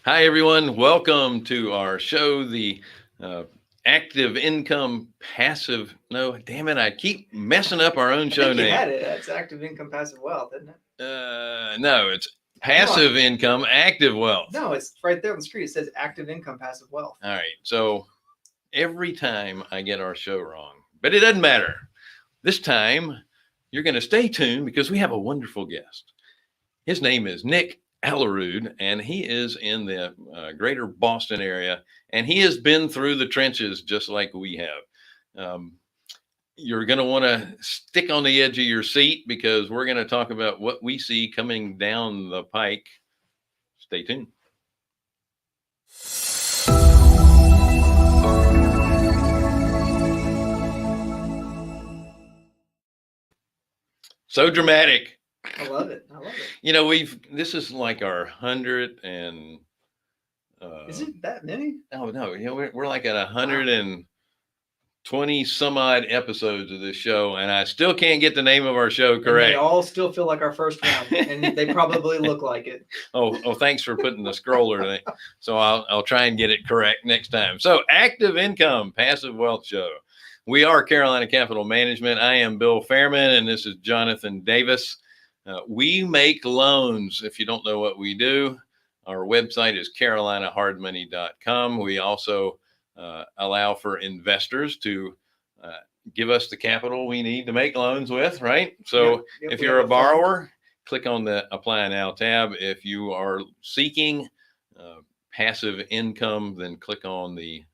Hi, everyone. Welcome to our show, the uh, active income passive. No, damn it. I keep messing up our own I show think you name. had it. That's active income passive wealth, isn't it? No, it's No, passive income, active wealth. no, it's right there on the screen. It says active income passive wealth. All right. So every time I get our show wrong, but it doesn't matter. This time, you're going to stay tuned because we have a wonderful guest. His name is Nick Aalerud, and he is in the greater Boston area, and he has been through the trenches just like we have. You're going to want to stick on the edge of your seat because we're going to talk about what we see coming down the pike. Stay tuned. So dramatic. I love it. I love it. You know, this is like our 100 and Is it that many? oh no, you know, we're like at 120 some odd episodes of this show, and I still can't get the name of our show And correct. they all still feel like our first one, and they probably look like it. Oh, thanks for putting the scroller thing. So I'll try and get it correct next time. So, active income, passive wealth show. We are Carolina Capital Management. I am Bill Fairman, and this is Jonathan Davis. We make loans. If you don't know what we do, our website is carolinahardmoney.com. We also allow for investors to give us the capital we need to make loans with, right? So if you're a borrower, click on the Apply Now tab. If you are seeking passive income, then click on the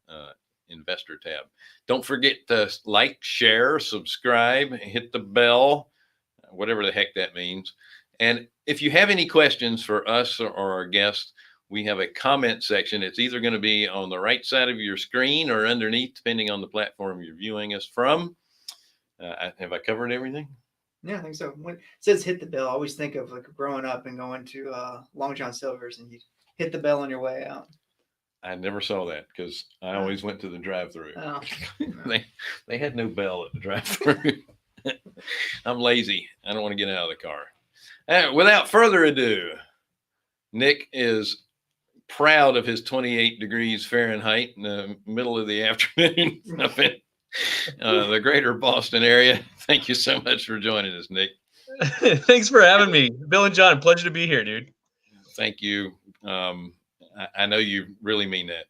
Investor tab. Don't forget to like, share, subscribe, hit the bell, whatever the heck that means. And if you have any questions for us or our guests, we have a comment section. It's either going to be on the right side of your screen or underneath, depending on the platform you're viewing us from. Have I covered everything? Yeah, I think so. When it says hit the bell, I always think of like growing up and going to Long John Silver's, and you hit the bell on your way out. I never saw that because I always went to the drive-through. Oh, they had no bell at the drive-through. I'm lazy. I don't want to get out of the car. Without further ado, Nick is proud of his 28 degrees Fahrenheit in the middle of the afternoon up in the greater Boston area. Thank you so much for joining us, Nick. Thanks for having me. Bill and John, pleasure to be here, dude. Thank you. I know you really mean that.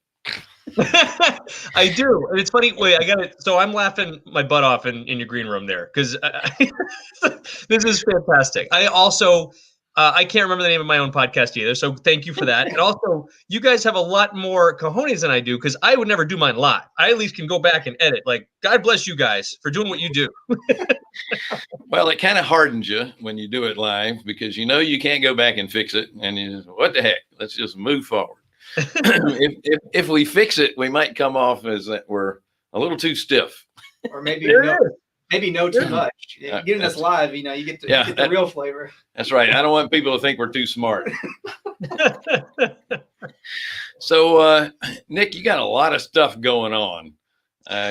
I do. And it's funny. Wait, I got it. So I'm laughing my butt off in your green room there because this is fantastic. I also, I can't remember the name of my own podcast either. So thank you for that. And also, you guys have a lot more cojones than I do because I would never do mine live. I at least can go back and edit. Like, God bless you guys for doing what you do. Well, it kind of hardens you when you do it live because you know you can't go back and fix it. And you just, what the heck? Let's just move forward. if we fix it, we might come off as that we're a little too stiff. Or maybe know too much. Getting us live, you get to get the real flavor. That's right. I don't want people to think we're too smart. So, Nick, you got a lot of stuff going on.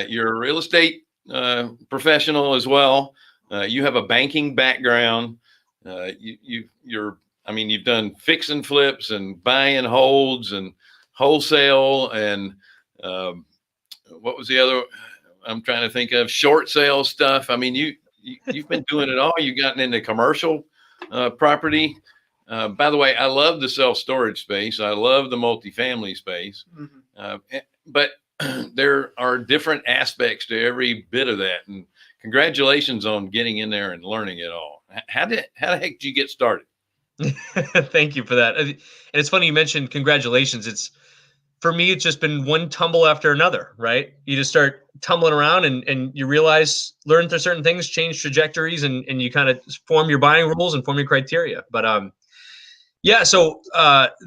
You're a real estate professional as well. You have a banking background. You've done fix and flips and buy and holds and wholesale and what was the other? I'm trying to think of short sale stuff. I mean, you've been doing it all. You've gotten into commercial property. By the way, I love the self-storage space. I love the multifamily space. Mm-hmm. But there are different aspects to every bit of that. And congratulations on getting in there and learning it all. How the heck did you get started? Thank you for that. And it's funny you mentioned congratulations. For me, it's just been one tumble after another, right? You just start tumbling around and you realize, learn through certain things, change trajectories, and you kind of form your buying rules and form your criteria. But so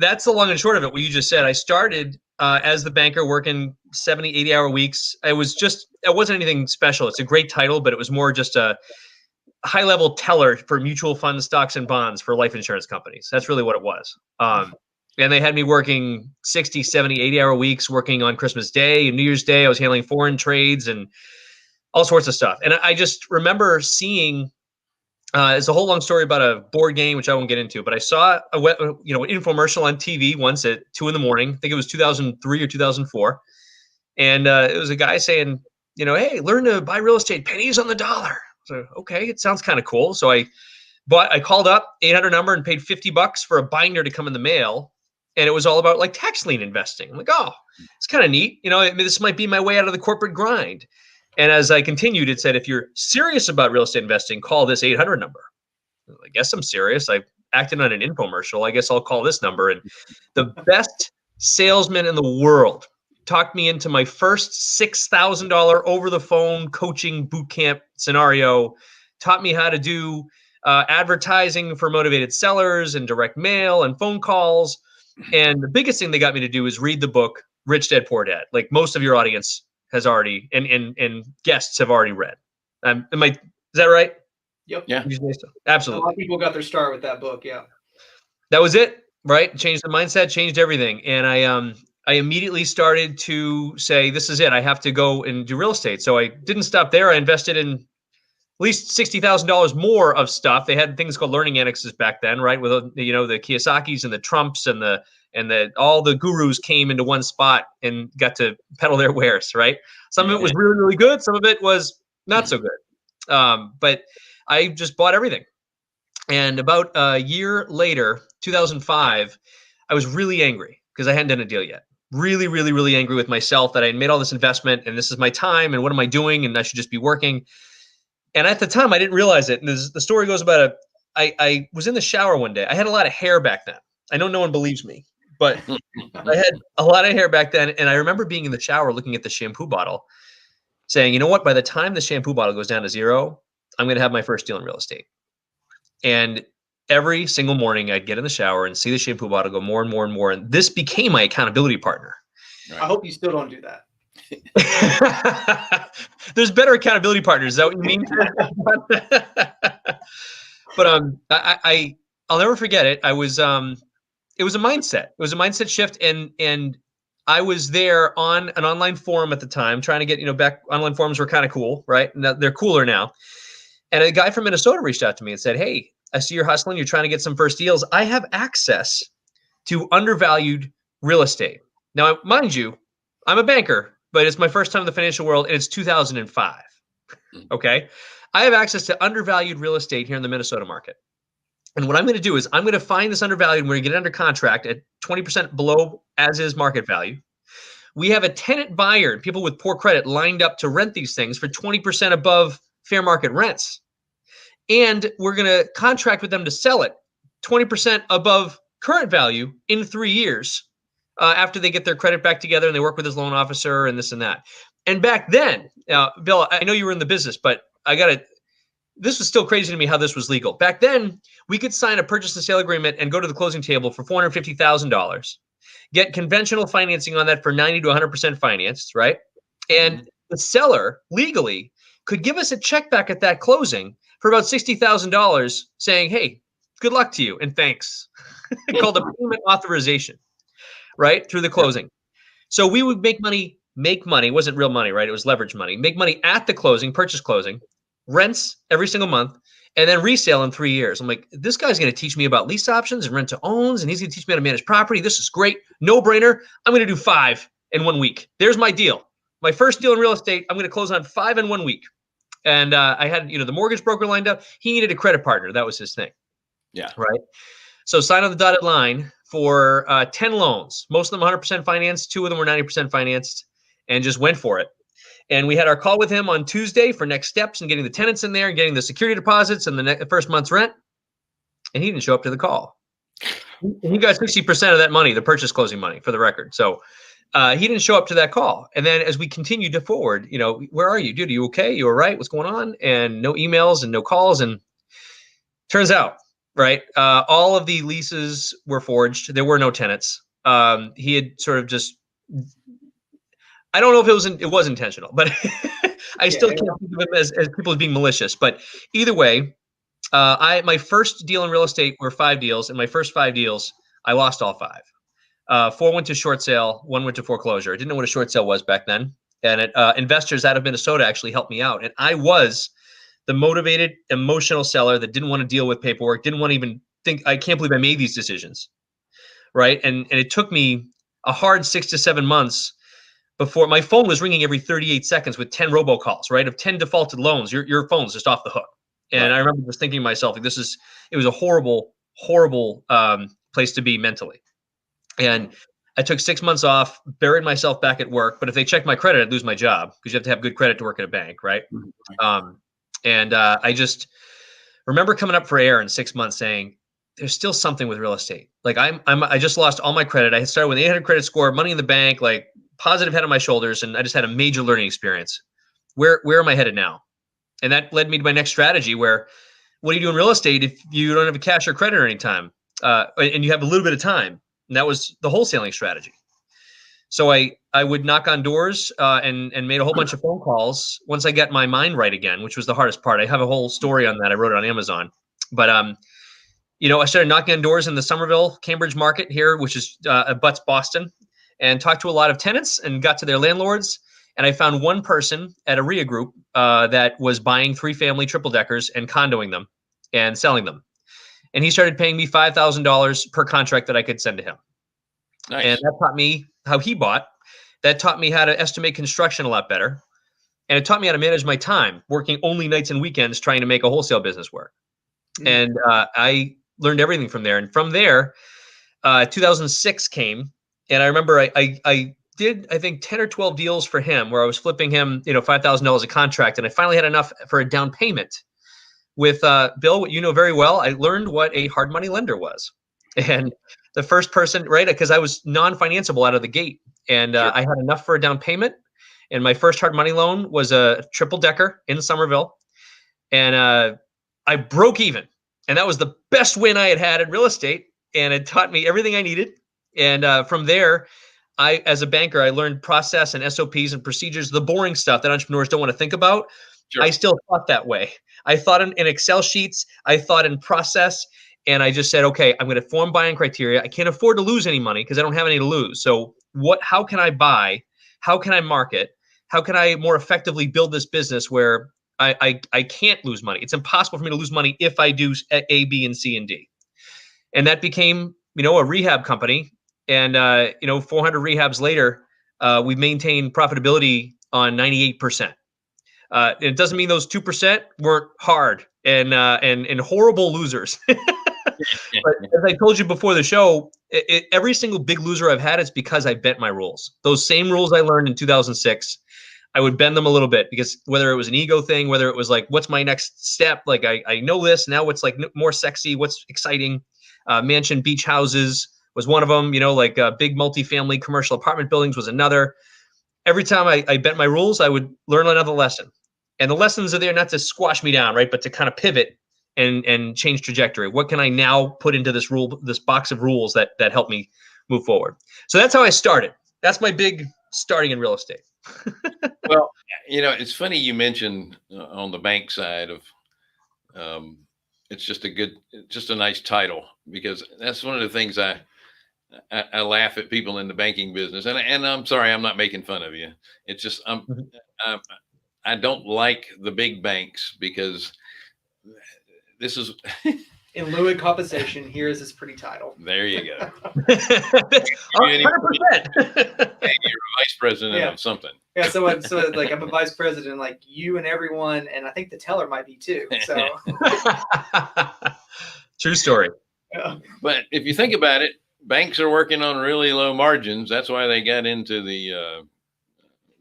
that's the long and short of it, what you just said. I started as the banker working 70, 80-hour weeks. It wasn't anything special. It's a great title, but it was more just a high-level teller for mutual funds, stocks, and bonds for life insurance companies. That's really what it was. And they had me working 60, 70, 80-hour weeks, working on Christmas Day and New Year's Day. I was handling foreign trades and all sorts of stuff. And I just remember seeing It's a whole long story about a board game, which I won't get into, but I saw an infomercial on TV once at 2 a.m. I think it was 2003 or 2004. And it was a guy saying, hey, learn to buy real estate, pennies on the dollar. So, okay, it sounds kind of cool. So I called up 800 number and paid $50 for a binder to come in the mail. And it was all about like tax lien investing. I'm like, oh, it's kind of neat. This might be my way out of the corporate grind. And as I continued, it said, if you're serious about real estate investing, call this 800 number. I guess I'm serious. I acted on an infomercial. I guess I'll call this number. And the best salesman in the world talked me into my first $6,000 over the phone coaching boot camp scenario, taught me how to do advertising for motivated sellers and direct mail and phone calls. And the biggest thing they got me to do is read the book, Rich Dad, Poor Dad. Like most of your audience has already, and guests have already read. Is that right? Yep. Yeah. Absolutely. A lot of people got their start with that book. Yeah. That was it, right? Changed the mindset, changed everything. And I immediately started to say, this is it. I have to go and do real estate. So I didn't stop there. I invested in at least $60,000 more of stuff. They had things called learning annexes back then, right? With the Kiyosakis and the Trumps and all the gurus came into one spot and got to peddle their wares, right? Some of it was really, really good. Some of it was not so good. But I just bought everything. And about a year later, 2005, I was really angry because I hadn't done a deal yet. Really, really, really angry with myself that I had made all this investment and this is my time and what am I doing? And I should just be working. And at the time, I didn't realize it. And the story goes about I was in the shower one day. I had a lot of hair back then. I know no one believes me, but I had a lot of hair back then. And I remember being in the shower looking at the shampoo bottle saying, you know what, by the time the shampoo bottle goes down to zero, I'm going to have my first deal in real estate. And every single morning I'd get in the shower and see the shampoo bottle go more and more and more. And this became my accountability partner. Right. I hope you still don't do that. There's better accountability partners. Is that what you mean? But I'll never forget it. It was a mindset. It was a mindset shift. And I was there on an online forum at the time trying to get, back online forums were kind of cool, right? Now, they're cooler now. And a guy from Minnesota reached out to me and said, hey, I see you're hustling. You're trying to get some first deals. I have access to undervalued real estate. Now, mind you, I'm a banker, but it's my first time in the financial world, and it's 2005. Okay? I have access to undervalued real estate here in the Minnesota market. And what I'm going to do is I'm going to find this undervalued, and we're going to get it under contract at 20% below as is market value. We have a tenant buyer, people with poor credit, lined up to rent these things for 20% above fair market rents. And we're going to contract with them to sell it 20% above current value in 3 years after they get their credit back together and they work with his loan officer and this and that. And back then, Bill, I know you were in the business, but this was still crazy to me how this was legal. Back then, we could sign a purchase and sale agreement and go to the closing table for $450,000, get conventional financing on that for 90 to 100% financed, right? And the seller legally could give us a check back at that closing for about $60,000 saying, hey, good luck to you and thanks. Called a payment authorization, right? Through the closing. So we would make money, it wasn't real money, right? It was leverage money, make money at the closing, purchase closing, rents every single month, and then resale in 3 years. I'm like, this guy's going to teach me about lease options and rent to owns, and he's going to teach me how to manage property. This is great. No brainer. I'm going to do 5 in 1 week. There's my deal. My first deal in real estate, I'm going to close on 5 in 1 week. And I had, the mortgage broker lined up. He needed a credit partner. That was his thing. Yeah. Right. So sign on the dotted line for 10 loans. Most of them 100% financed. 2 of them were 90% financed, and just went for it. And we had our call with him on Tuesday for next steps and getting the tenants in there and getting the security deposits and the first month's rent. And he didn't show up to the call. He got 60% of that money, the purchase closing money, for the record. So he didn't show up to that call. And then as we continued to forward, where are you, dude? Are you okay? You all right? What's going on? And no emails and no calls. And turns out, right, all of the leases were forged. There were no tenants. He had sort of just, I don't know if it was intentional, but I still can't think of him as people as being malicious. But either way, my first deal in real estate were 5 deals. And my first 5 deals, I lost all 5. 4 went to short sale, 1 went to foreclosure. I didn't know what a short sale was back then. And investors out of Minnesota actually helped me out. And I was the motivated, emotional seller that didn't want to deal with paperwork, didn't want to even think, I can't believe I made these decisions, right? And it took me a hard 6 to 7 months before my phone was ringing every 38 seconds with 10 robocalls, right? Of 10 defaulted loans, your phone's just off the hook. And Right. I remember just thinking to myself, like, it was a horrible, horrible place to be mentally. And I took 6 months off, buried myself back at work. But if they checked my credit, I'd lose my job because you have to have good credit to work at a bank, right? I just remember coming up for air in 6 months saying, there's still something with real estate. Like I just lost all my credit. I had started with an 800 credit score, money in the bank, like positive head on my shoulders. And I just had a major learning experience. Where am I headed now? And that led me to my next strategy where, what do you do in real estate if you don't have a cash or credit or any time? And you have a little bit of time? And that was the wholesaling strategy. So I would knock on doors and made a whole bunch of phone calls once I got my mind right again, which was the hardest part. I have a whole story on that. I wrote it on Amazon. But I started knocking on doors in the Somerville, Cambridge market here, which is abuts Boston, and talked to a lot of tenants and got to their landlords. And I found one person at a REIA group that was buying 3-family triple deckers and condoing them and selling them. And he started paying me $5,000 per contract that I could send to him. Nice. And that taught me how he bought. That taught me how to estimate construction a lot better. And it taught me how to manage my time, working only nights and weekends, trying to make a wholesale business work. And I learned everything from there. And from there, 2006 came. And I remember I did, I think, 10 or 12 deals for him where I was flipping him, $5,000 a contract. And I finally had enough for a down payment. With Bill, what you know very well, I learned what a hard money lender was. And the first person, right, because I was non-financeable out of the gate. And Sure. I had enough for a down payment. And my first hard money loan was a triple decker in Somerville. And I broke even. And that was the best win I had in real estate. And it taught me everything I needed. And from there, as a banker, I learned process and SOPs and procedures, the boring stuff that entrepreneurs don't want to think about. Sure. I still thought that way. I thought in Excel sheets. I thought in process. And I just said, okay, I'm going to form buying criteria. I can't afford to lose any money because I don't have any to lose. So how can I buy? How can I market? How can I more effectively build this business where I can't lose money? It's impossible for me to lose money if I do A, B, and C, and D. And that became, a rehab company. And, 400 rehabs later, we've maintained profitability on 98%. It doesn't mean those 2% weren't hard and horrible losers. But as I told you before the show, every single big loser I've had, it's because I bent my rules. Those same rules I learned in 2006, I would bend them a little bit because whether it was an ego thing, whether it was like, what's my next step? Like, I know this, now what's like more sexy, what's exciting? Mansion beach houses was one of them, like big multifamily commercial apartment buildings was another. Every time I bent my rules, I would learn another lesson. And the lessons are there not to squash me down, right? But to kind of pivot and change trajectory. What can I now put into this box of rules that help me move forward? So that's how I started. That's my big starting in real estate. Well, it's funny you mentioned on the bank side of, it's just a nice title, because that's one of the things I laugh at people in the banking business. And I'm sorry, I'm not making fun of you. It's just, I don't like the big banks because this is in lieu of compensation, here is this pretty title. There you go. 100%. Hey, you're a vice president of something. Yeah, so like I'm a vice president, like you and everyone, and I think the teller might be too. So true story. Yeah. But if you think about it, banks are working on really low margins. That's why they got into the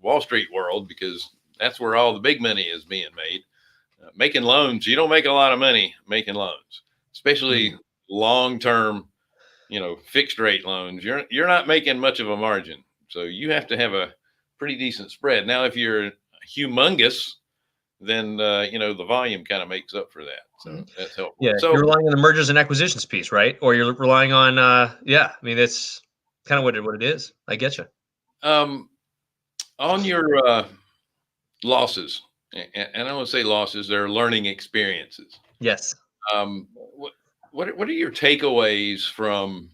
Wall Street world, because that's where all the big money is being made. Making loans, you don't make a lot of money making loans, especially long-term, fixed rate loans. You're not making much of a margin. So you have to have a pretty decent spread. Now, if you're humongous, then, the volume kind of makes up for that. So that's helpful. Yeah. So you're relying on the mergers and acquisitions piece, right? Or you're relying on, that's kind of what it is. I get you. On your losses, and I don't want to say losses, they're learning experiences. Yes. What are your takeaways from,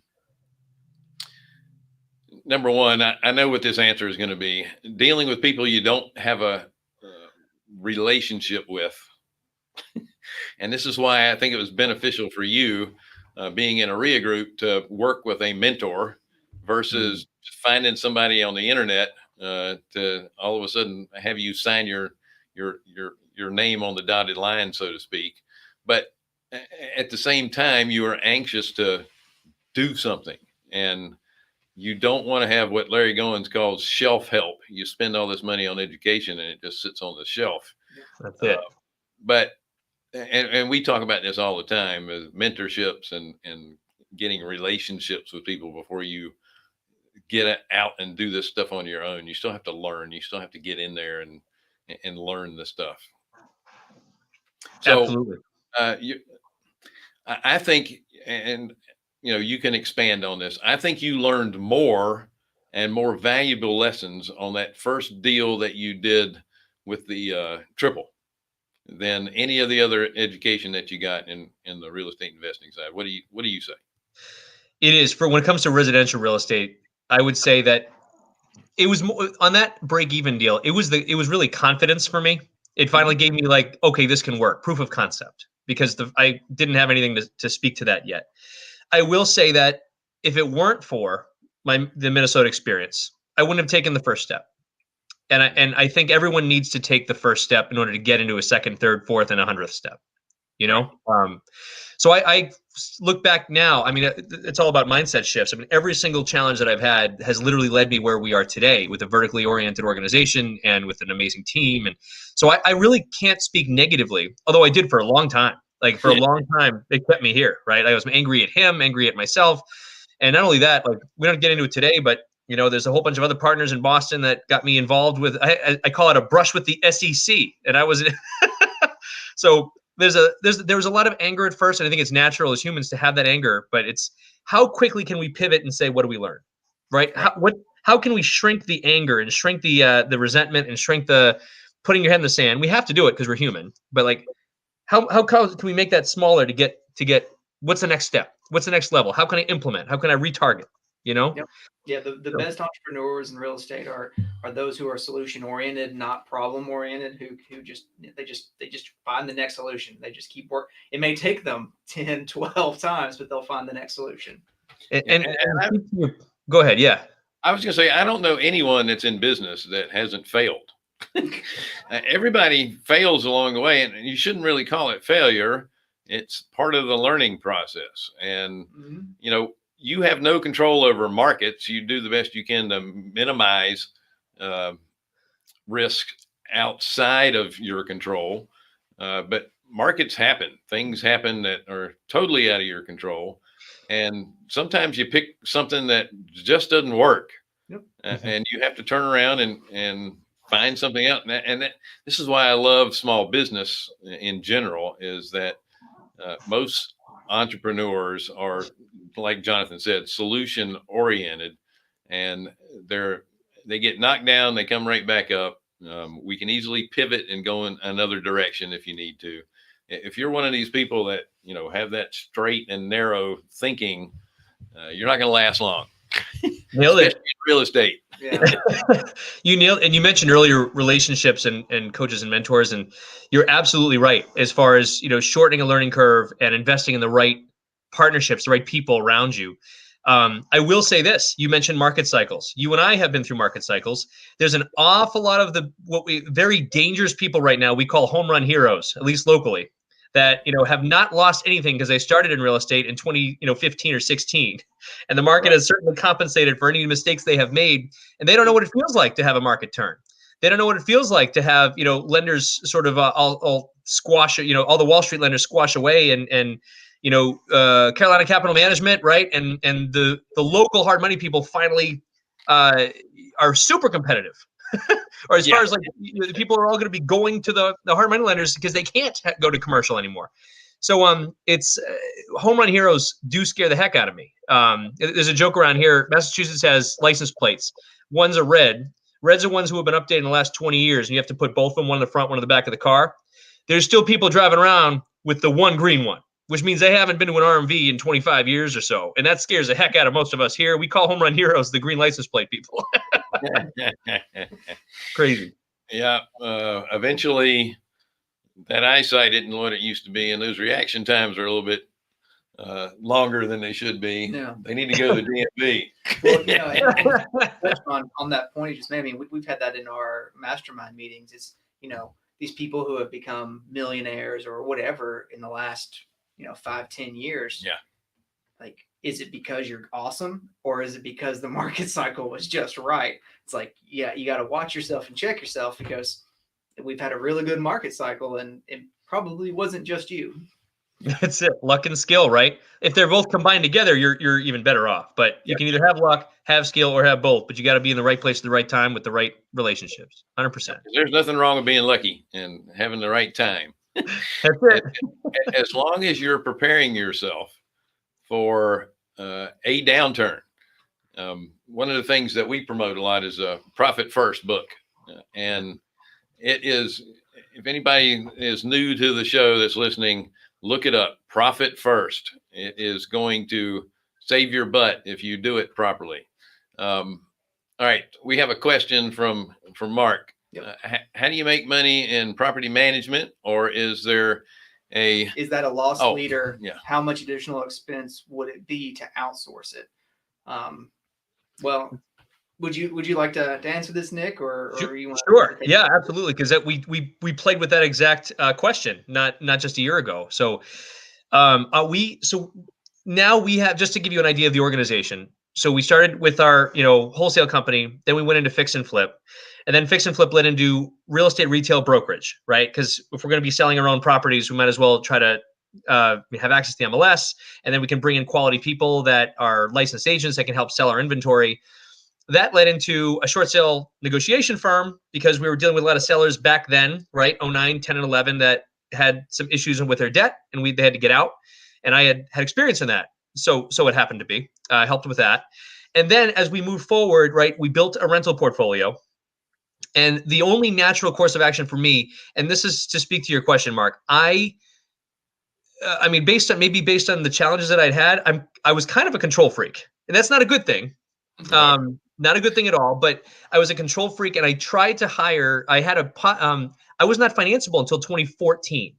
number one, I know what this answer is going to be, dealing with people you don't have a relationship with And this is why I think it was beneficial for you being in a RIA group to work with a mentor versus finding somebody on the internet to all of a sudden have you sign your name on the dotted line, so to speak. But at the same time, you are anxious to do something, and you don't want to have what Larry Goins calls shelf help. You spend all this money on education and it just sits on the shelf. That's it. But and we talk about this all the time, as mentorships and getting relationships with people before you get out and do this stuff on your own. You still have to learn. You still have to get in there and learn the stuff. So, Absolutely. I think, and you can expand on this. I think you learned more and more valuable lessons on that first deal that you did with the triple than any of the other education that you got in the real estate investing side. What do you say? It is, for when it comes to residential real estate, I would say that it was more, on that break-even deal. It was really confidence for me. It finally gave me like, okay, this can work. Proof of concept, because I didn't have anything to speak to that yet. I will say that if it weren't for the Minnesota experience, I wouldn't have taken the first step. And I think everyone needs to take the first step in order to get into a second, third, fourth, and 100th step. So I look back now. I mean, it's all about mindset shifts. I mean, every single challenge that I've had has literally led me where we are today, with a vertically oriented organization and with an amazing team. And so I really can't speak negatively, although I did for a long time. Like for a long time, it kept me here, right? I was angry at him, angry at myself. And not only that, like, we don't get into it today, but there's a whole bunch of other partners in Boston that got me involved with, I call it a brush with the SEC. And I was, so there was a lot of anger at first. And I think it's natural as humans to have that anger, but it's how quickly can we pivot and say, what do we learn? Right? How can we shrink the anger and shrink the resentment and shrink the putting your head in the sand? We have to do it because we're human, but like, how can we make that smaller to get what's the next step? What's the next level? How can I implement? How can I retarget? Yep. Yeah, the best entrepreneurs in real estate are those who are solution oriented, not problem oriented, who just find the next solution. They just keep work. It may take them 10, 12 times, but they'll find the next solution. And go ahead. Yeah. I was going to say, I don't know anyone that's in business that hasn't failed. Everybody fails along the way, and you shouldn't really call it failure. It's part of the learning process. And, you have no control over markets. You do the best you can to minimize risk outside of your control. But markets happen. Things happen that are totally out of your control. And sometimes you pick something that just doesn't work. Yep. And you have to turn around and find something else. And this is why I love small business in general, is that most entrepreneurs are, like Jonathan said, solution oriented, and they get knocked down, they come right back up. We can easily pivot and go in another direction if you need to. If you're one of these people that have that straight and narrow thinking, you're not going to last long. Nailed it. In real estate. Yeah. You nailed, and you mentioned earlier relationships and coaches and mentors, and you're absolutely right as far as shortening a learning curve and investing in the right partnerships, the right people around you. I will say this: you mentioned market cycles. You and I have been through market cycles. There's an awful lot of very dangerous people right now we call home run heroes, at least locally, that have not lost anything because they started in real estate in 2015 or 16, and the market has certainly compensated for any mistakes they have made, and they don't know what it feels like to have a market turn. They don't know what it feels like to have lenders sort of all squash, all the Wall Street lenders squash away, and Carolina Capital Management, right, and the local hard money people finally are super competitive. Or as far as like people are all going to be going to the hard money lenders because they can't go to commercial anymore. So it's home run heroes do scare the heck out of me. There's a joke around here. Massachusetts has license plates. One's a red. Reds are ones who have been updated in the last 20 years, and you have to put both of them, one in the front, one in the back of the car. There's still people driving around with the one green one, which means they haven't been to an RMV in 25 years or so. And that scares the heck out of most of us here. We call home run heroes the green license plate people. Crazy. Yeah. Eventually, that eyesight isn't what it used to be, and those reaction times are a little bit longer than they should be. Yeah. They need to go to the DMV. Well, and on that point you just made, I mean, we've had that in our mastermind meetings. It's, these people who have become millionaires or whatever in the last, 5-10 years. Yeah. Like, is it because you're awesome, or is it because the market cycle was just right? It's like, yeah, you got to watch yourself and check yourself, because we've had a really good market cycle, and it probably wasn't just you. That's it. Luck and skill, right? If they're both combined together, you're even better off. But you can either have luck, have skill, or have both. But you got to be in the right place at the right time with the right relationships. 100%. There's nothing wrong with being lucky and having the right time. That's it. As long as you're preparing yourself for a downturn. One of the things that we promote a lot is a Profit First book. And it is, if anybody is new to the show that's listening, look it up. Profit First. It is going to save your butt if you do it properly. All right. We have a question from Mark. Yep. How do you make money in property management, or is that a loss leader? Yeah. How much additional expense would it be to outsource it? Well, would you like to answer this, Nick, or you want? Sure. Yeah, absolutely. Because we played with that exact question not just a year ago. So now we have, just to give you an idea of the organization. So we started with our wholesale company, then we went into fix and flip, and then fix and flip led into real estate retail brokerage, right? Because if we're going to be selling our own properties, we might as well try to have access to the MLS, and then we can bring in quality people that are licensed agents that can help sell our inventory. That led into a short sale negotiation firm, because we were dealing with a lot of sellers back then, right? 09, 10, and 11 that had some issues with their debt, and they had to get out. And I had experience in that. So it happened to be. I helped with that. And then as we moved forward, right, we built a rental portfolio. And the only natural course of action for me, and this is to speak to your question, Mark, I mean, based on the challenges that I'd had, I was kind of a control freak. And that's not a good thing. Not a good thing at all, but I was a control freak, and I tried to hire. I was not financeable until 2014,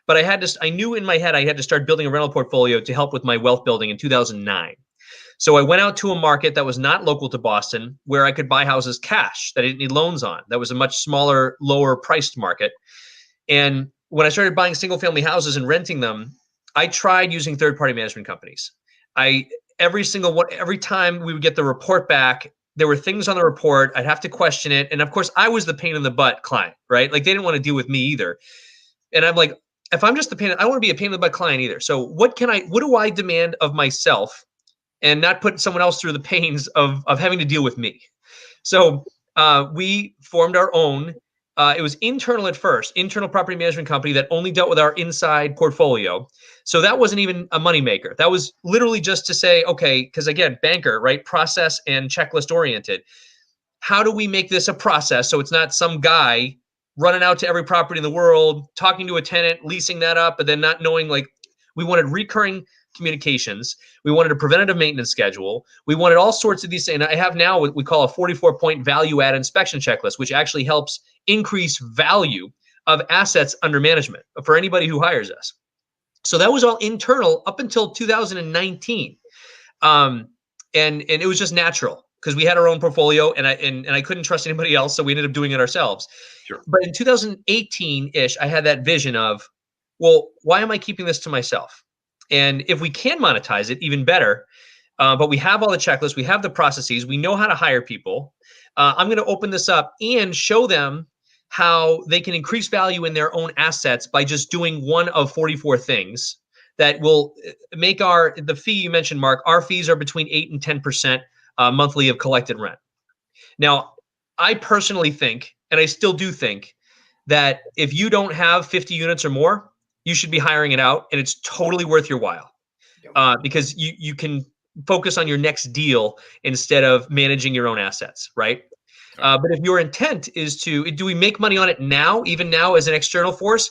but I knew in my head I had to start building a rental portfolio to help with my wealth building in 2009. So I went out to a market that was not local to Boston, where I could buy houses cash that I didn't need loans on. That was a much smaller, lower priced market. And when I started buying single family houses and renting them, I tried using third-party management companies. Every time we would get the report back, there were things on the report. I'd have to question it. And of course, I was the pain in the butt client, right? Like, they didn't want to deal with me either. And I'm like, if I'm just the pain, I want to be a pain in the butt client either. So what do I demand of myself, and not put someone else through the pains of having to deal with me? So we formed our own. It was internal at first, internal property management company that only dealt with our inside portfolio. So that wasn't even a moneymaker. That was literally just to say, okay, because again, banker, right? Process and checklist oriented. How do we make this a process so it's not some guy running out to every property in the world, talking to a tenant, leasing that up, but then not knowing, like, we wanted recurring communications. We wanted a preventative maintenance schedule. We wanted all sorts of these things. And I have now what we call a 44-point value add inspection checklist, which actually helps increase value of assets under management for anybody who hires us. So that was all internal up until 2019. And it was just natural, because we had our own portfolio, and I couldn't trust anybody else. So we ended up doing it ourselves. Sure. But in 2018-ish, I had that vision of, well, why am I keeping this to myself? And if we can monetize it, even better. But we have all the checklists, we have the processes, we know how to hire people. I'm going to open this up and show them how they can increase value in their own assets by just doing one of 44 things that will make the fee you mentioned, Mark. Our fees are between 8 and 10% monthly of collected rent. Now, I personally think, and I still do think, that if you don't have 50 units or more, you should be hiring it out, and it's totally worth your while, because you can focus on your next deal instead of managing your own assets, right? But if your intent is do we make money on it now, even now as an external force?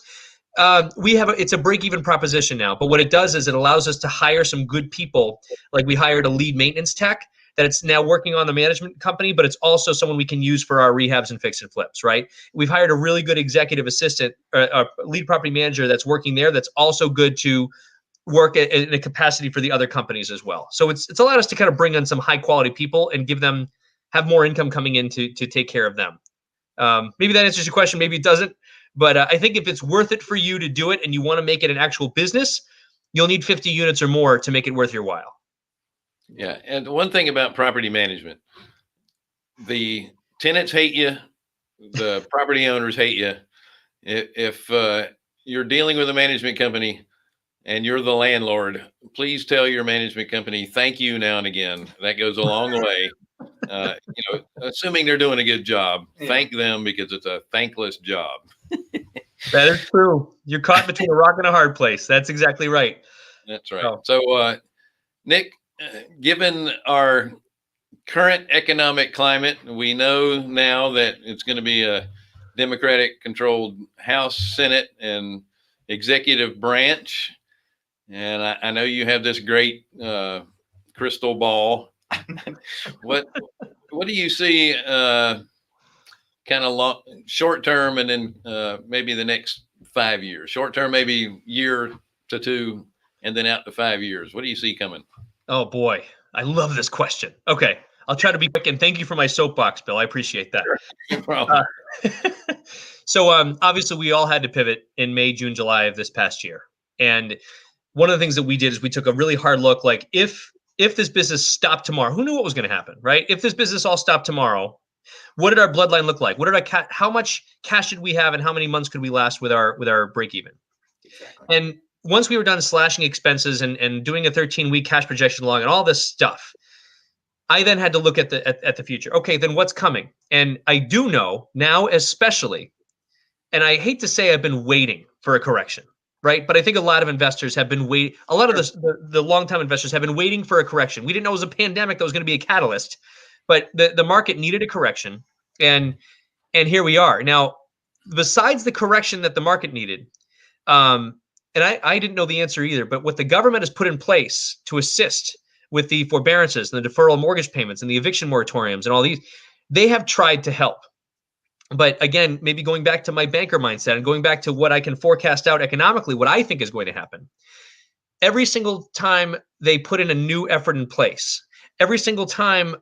It's a break-even proposition now, but what it does is it allows us to hire some good people. Like, we hired a lead maintenance tech that it's now working on the management company, but it's also someone we can use for our rehabs and fix and flips, right? We've hired a really good executive assistant, a lead property manager that's working there that's also good to work in a capacity for the other companies as well. So it's allowed us to kind of bring in some high quality people and have more income coming in to take care of them. Maybe that answers your question. Maybe it doesn't. But I think if it's worth it for you to do it and you want to make it an actual business, you'll need 50 units or more to make it worth your while. Yeah. And one thing about property management, the tenants hate you. The property owners hate you. If you're dealing with a management company and you're the landlord, please tell your management company, thank you now and again. That goes a long way. Assuming they're doing a good job, thank them, because it's a thankless job. That is true. You're caught between a rock and a hard place. That's exactly right. That's right. So, Nick, given our current economic climate, we know now that it's going to be a Democratic controlled House, Senate, and executive branch. And I know you have this great crystal ball. What do you see kind of short term, and then maybe the next 5 years? Short term, maybe year to two, and then out to 5 years. What do you see coming? Oh boy, I love this question. Okay, I'll try to be quick, and thank you for my soapbox, Bill. I appreciate that. No problem. So obviously we all had to pivot in May, June, July of this past year. And one of the things that we did is we took a really hard look, like if this business stopped tomorrow, who knew what was going to happen, right? If this business all stopped tomorrow, what did our bloodline look like? What did how much cash did we have, and how many months could we last with our break even? Exactly. And once we were done slashing expenses and doing a 13-week cash projection log and all this stuff, I then had to look at the future. Okay, then what's coming? And I do know now, especially, and I hate to say I've been waiting for a correction, right? But I think a lot of investors have been waiting. A lot of the long-time investors have been waiting for a correction. We didn't know it was a pandemic that was going to be a catalyst, but the market needed a correction, and here we are. Now, besides the correction that the market needed, and I didn't know the answer either, but what the government has put in place to assist with the forbearances and the deferral mortgage payments and the eviction moratoriums and all these, they have tried to help. But again, maybe going back to my banker mindset and going back to what I can forecast out economically, what I think is going to happen. Every single time they put in a new effort in place, every single time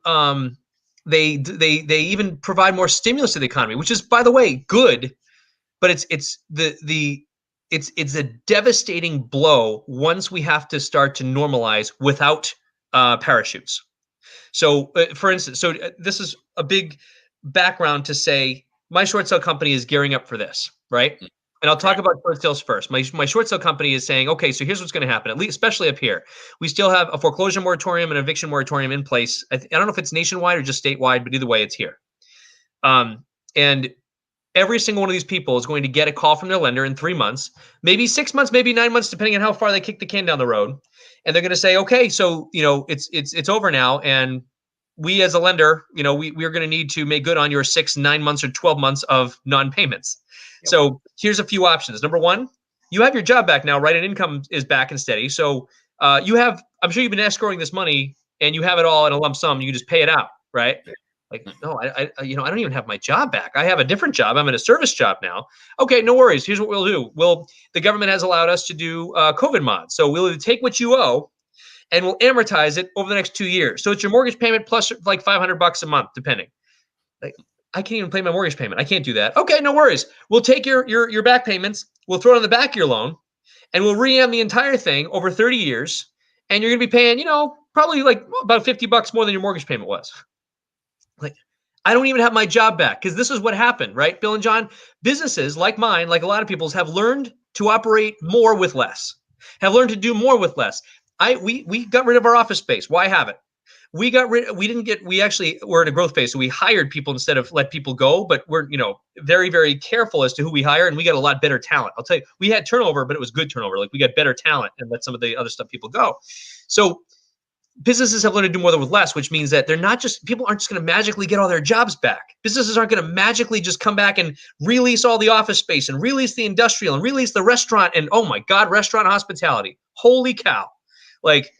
they even provide more stimulus to the economy, which is, by the way, good, but it's a devastating blow once we have to start to normalize without parachutes. So, for instance, this is a big background to say my short sale company is gearing up for this, right? And I'll talk about short sales first. My short sale company is saying, okay, so here's what's going to happen, at least, especially up here. We still have a foreclosure moratorium and eviction moratorium in place. I don't know if it's nationwide or just statewide, but either way, it's here. And every single one of these people is going to get a call from their lender in 3 months, maybe 6 months, maybe 9 months, depending on how far they kick the can down the road. And they're going to say, okay, so, it's over now. And we as a lender, we're going to need to make good on your 6, 9 months or 12 months of non-payments. Yep. So here's a few options. Number one, you have your job back now, right? And income is back and steady. So I'm sure you've been escrowing this money and you have it all in a lump sum. You can just pay it out, right? Like, no, I don't even have my job back. I have a different job. I'm in a service job now. Okay, no worries. Here's what we'll do. The government has allowed us to do COVID mods. So we'll take what you owe and we'll amortize it over the next 2 years. So it's your mortgage payment plus like $500 a month, depending. Like, I can't even pay my mortgage payment. I can't do that. Okay, no worries. We'll take your back payments. We'll throw it on the back of your loan, and we'll re-am the entire thing over 30 years. And you're going to be paying, probably like about $50 more than your mortgage payment was. Like, I don't even have my job back, because this is what happened, right, Bill and John? Businesses like mine, like a lot of people's, have learned to operate more with less, have learned to do more with less. We got rid of our office space. Why have it? We actually were in a growth phase. So we hired people instead of let people go, but we're, very, very careful as to who we hire. And we got a lot better talent. I'll tell you, we had turnover, but it was good turnover. Like, we got better talent and let some of the other stuff people go. So businesses have learned to do more with less, which means that people aren't just going to magically get all their jobs back. Businesses aren't going to magically just come back and release all the office space and release the industrial and release the restaurant. And oh my God, restaurant hospitality. Holy cow. Like,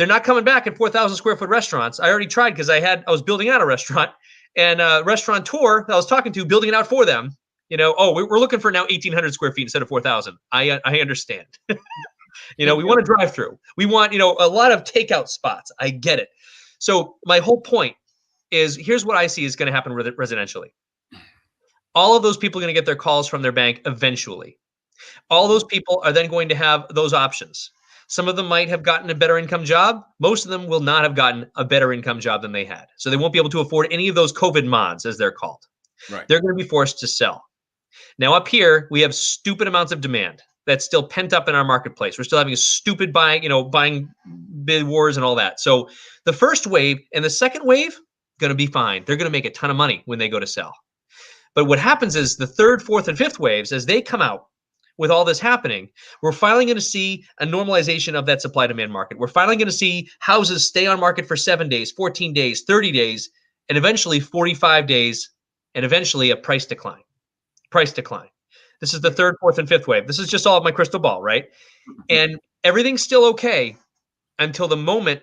they're not coming back at 4,000 square foot restaurants. I already tried because I was building out a restaurant, and a restaurateur that I was talking to, building it out for them, we're looking for now 1,800 square feet instead of 4,000. I understand. We want a drive-through. We want, a lot of takeout spots. I get it. So my whole point is, here's what I see is going to happen residentially. All of those people are going to get their calls from their bank eventually. All those people are then going to have those options. Some of them might have gotten a better income job. Most of them will not have gotten a better income job than they had. So they won't be able to afford any of those COVID mods, as they're called. Right. They're going to be forced to sell. Now up here, we have stupid amounts of demand that's still pent up in our marketplace. We're still having a stupid buying bid wars and all that. So the first wave and the second wave, going to be fine. They're going to make a ton of money when they go to sell. But what happens is the third, fourth, and fifth waves, as they come out, with all this happening, we're finally going to see a normalization of that supply-demand market. We're finally going to see houses stay on market for 7 days, 14 days, 30 days, and eventually 45 days, and eventually a price decline. This is the third, fourth, and fifth wave. This is just all of my crystal ball, right? And everything's still okay until the moment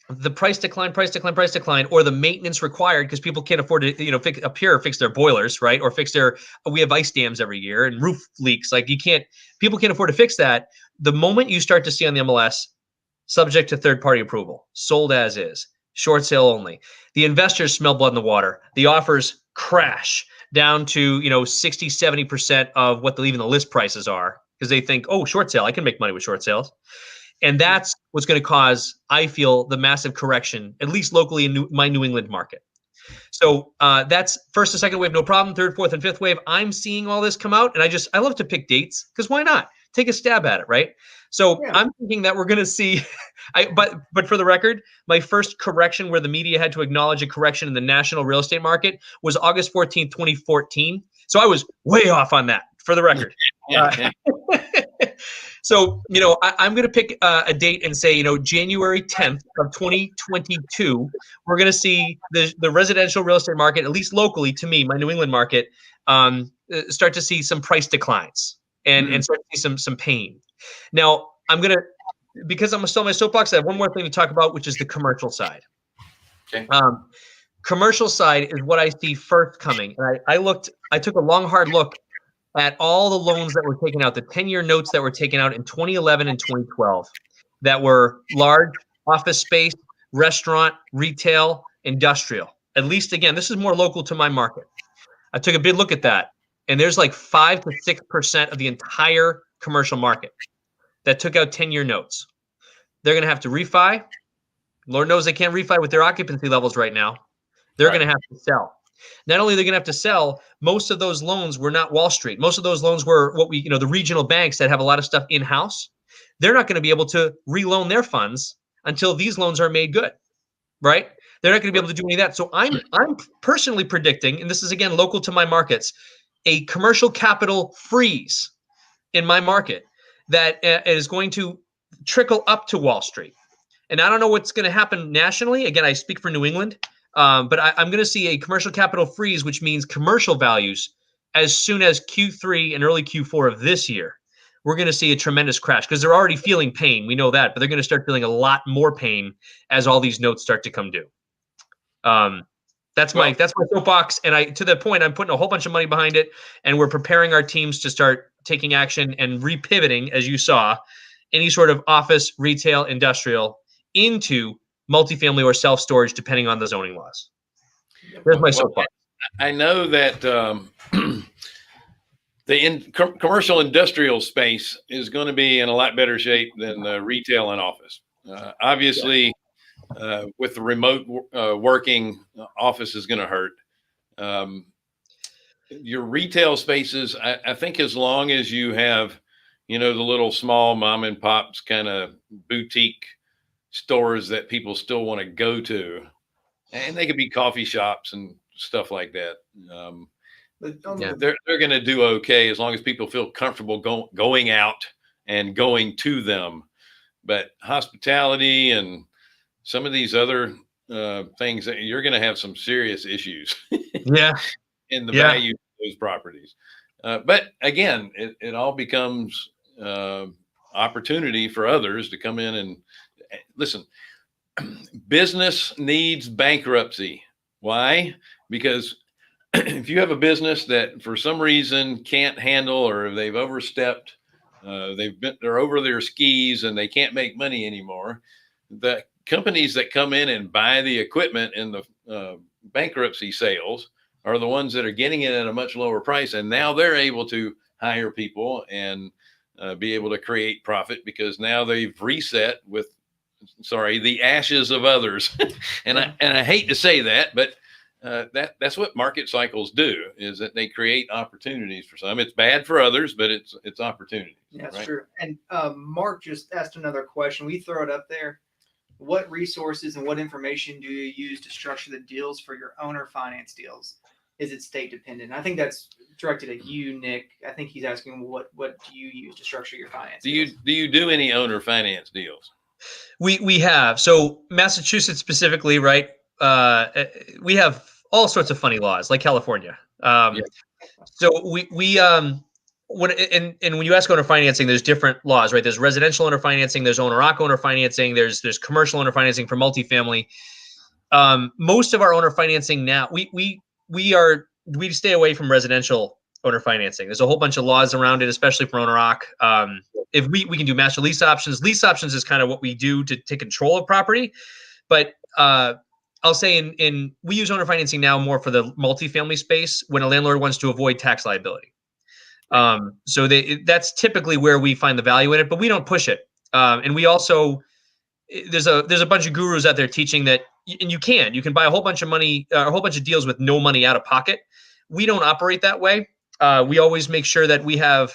the price decline, or the maintenance required, because people can't afford to, fix their boilers, right? Or we have ice dams every year and roof leaks. People can't afford to fix that. The moment you start to see on the MLS, subject to third-party approval, sold as is, short sale only, the investors smell blood in the water. The offers crash down to, 60, 70% of what even the list prices are, because they think, oh, short sale, I can make money with short sales. And that's what's going to cause, I feel, the massive correction, at least locally in my New England market. So that's first and second wave, no problem. Third, fourth, and fifth wave, I'm seeing all this come out. And I love to pick dates, because why not? Take a stab at it, right? So yeah. I'm thinking that we're going to see, but for the record, my first correction where the media had to acknowledge a correction in the national real estate market was August 14th, 2014. So I was way off on that, for the record. So, I'm going to pick a date and say, January 10th of 2022, we're going to see the residential real estate market, at least locally to me, my New England market, start to see some price declines and start to see some pain. Now, because I'm still on my soapbox, I have one more thing to talk about, which is the commercial side. Okay. Commercial side is what I see first coming. And I took a long, hard look at all the loans that were taken out, the 10-year notes that were taken out in 2011 and 2012 that were large office space, restaurant, retail, industrial. At least, again, this is more local to my market. I took a big look at that, and there's like 5 to 6% of the entire commercial market that took out 10-year notes. They're going to have to refi. Lord knows they can't refi with their occupancy levels right now. They're going to have to sell. Not only are they going to have to sell, most of those loans were not Wall Street. Most of those loans were the regional banks that have a lot of stuff in-house. They're not going to be able to reloan their funds until these loans are made good, right? They're not going to be able to do any of that. So I'm personally predicting, and this is, again, local to my markets, a commercial capital freeze in my market that is going to trickle up to Wall Street. And I don't know what's going to happen nationally. Again, I speak for New England. But I'm going to see a commercial capital freeze, which means commercial values as soon as Q3 and early Q4 of this year. We're going to see a tremendous crash because they're already feeling pain. We know that, but they're going to start feeling a lot more pain as all these notes start to come due. That's my soapbox. And to that point, I'm putting a whole bunch of money behind it, and we're preparing our teams to start taking action and repivoting, as you saw, any sort of office, retail, industrial into multifamily or self-storage, depending on the zoning laws. There's my soapbox. I know that the commercial industrial space is going to be in a lot better shape than retail and office. Obviously, with the remote working, office is going to hurt. Your retail spaces, I think, as long as you have, the little small mom and pops kind of boutique stores that people still want to go to, and they could be coffee shops and stuff like that. They're going to do okay as long as people feel comfortable going out and going to them. But hospitality and some of these other things, you're going to have some serious issues. In the value of those properties. But again, it all becomes opportunity for others to come in listen, business needs bankruptcy. Why? Because if you have a business that for some reason can't handle, or they've overstepped, they're over their skis and they can't make money anymore, the companies that come in and buy the equipment in the bankruptcy sales are the ones that are getting it at a much lower price, and now they're able to hire people and be able to create profit because now they've reset with, the ashes of others. and I hate to say that, but that's what market cycles do, is that they create opportunities for some. It's bad for others, but it's opportunities. Yeah, that's right? true. And Mark just asked another question. We throw it up there. What resources and what information do you use to structure the deals for your owner finance deals? Is it state dependent? I think that's directed at you, Nick. I think he's asking what do you use to structure your finance deals? Do you do any owner finance deals? We have. So Massachusetts specifically, right? We have all sorts of funny laws, like California. So we when you ask owner financing, there's different laws, right? There's residential owner financing, there's owner-occ owner financing, there's commercial owner financing for multifamily. Most of our owner financing now, we stay away from residential owner financing. There's a whole bunch of laws around it, especially for owner-occ. If we can do master lease options. Lease options is kind of what we do to take control of property. But I'll say we use owner financing now more for the multifamily space when a landlord wants to avoid tax liability. So that's typically where we find the value in it, but we don't push it. And we also, there's a bunch of gurus out there teaching that, and you can buy a whole bunch of money, a whole bunch of deals with no money out of pocket. We don't operate that way. We always make sure that we have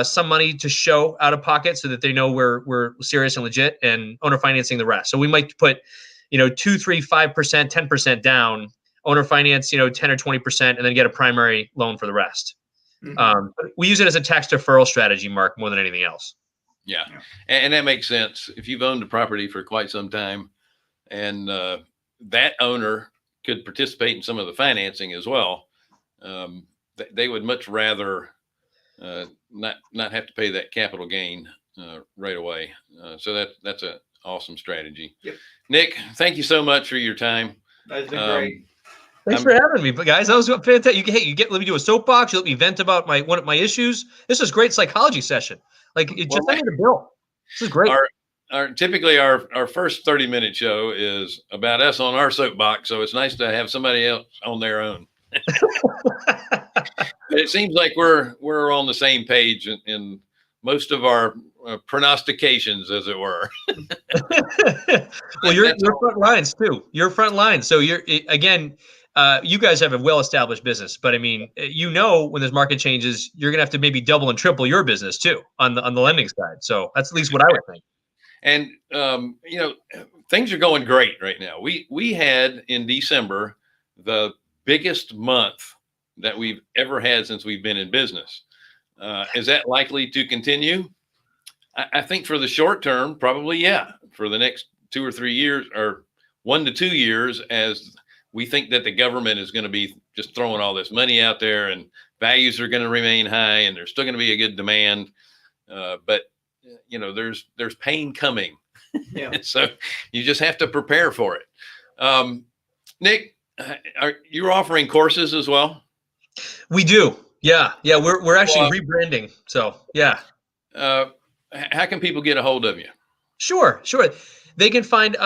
some money to show out of pocket so that they know we're serious and legit, and owner financing the rest. So we might put, 2, 3, 5%, 10% down, owner finance, 10 or 20%, and then get a primary loan for the rest. Mm-hmm. We use it as a tax deferral strategy, Mark, more than anything else. Yeah. And that makes sense. If you've owned a property for quite some time, and that owner could participate in some of the financing as well, they would much rather not have to pay that capital gain right away. So that's an awesome strategy. Yep. Nick, thank you so much for your time. That's been great. Thanks for having me, guys. That was fantastic. Let me do a soapbox. You let me vent about one of my issues. This is great psychology session. Send me the bill. This is great. Typically our first 30-minute show is about us on our soapbox, so it's nice to have somebody else on their own. It seems like we're on the same page in most of our prognostications, as it were. Well, you're front lines too. You're front lines. So you guys have a well-established business, but I mean, when there's market changes, you're gonna have to maybe double and triple your business too on the lending side. So that's at least what I would think. And things are going great right now. We had in December the biggest month that we've ever had since we've been in business. Is that likely to continue? I think for the short term, probably, yeah. For the next 2 or 3 years, or 1 to 2 years, as we think that the government is going to be just throwing all this money out there, and values are going to remain high, and there's still going to be a good demand. But there's pain coming. Yeah. So you just have to prepare for it. Nick, you're offering courses as well? We do. Yeah. We're actually rebranding. So yeah. How can people get a hold of you? Sure. They can find,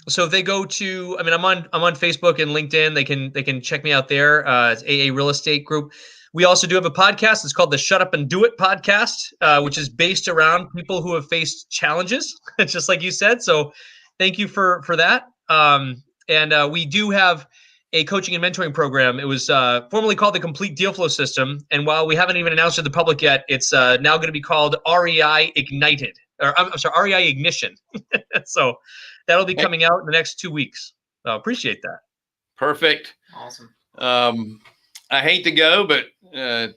so if they go to, I'm on Facebook and LinkedIn. They can check me out there. It's AA Real Estate Group. We also do have a podcast. It's called the Shut Up and Do It podcast, which is based around people who have faced challenges, just like you said. So thank you for that. And we do have a coaching and mentoring program. It was formerly called the Complete Deal Flow System. And while we haven't even announced it to the public yet, it's now going to be called REI Ignited, or I'm sorry, REI Ignition. So that'll be coming out in the next 2 weeks. Appreciate that. Perfect. Awesome. I hate to go, but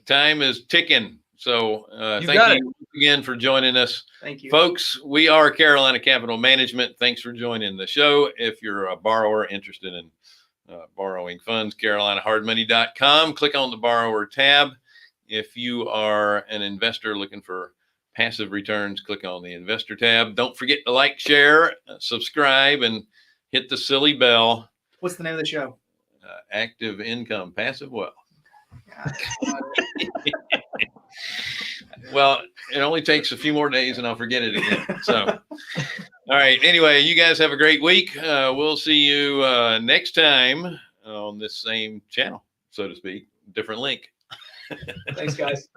time is ticking. So thank you again for joining us. Thank you. Folks, we are Carolina Capital Management. Thanks for joining the show. If you're a borrower interested in borrowing funds, carolinahardmoney.com. Click on the borrower tab. If you are an investor looking for passive returns, click on the investor tab. Don't forget to like, share, subscribe, and hit the silly bell. What's the name of the show? Active Income, Passive Wealth. Well, it only takes a few more days and I'll forget it again. So, all right. Anyway, you guys have a great week. We'll see you next time on this same channel, so to speak. Different link. Thanks, guys.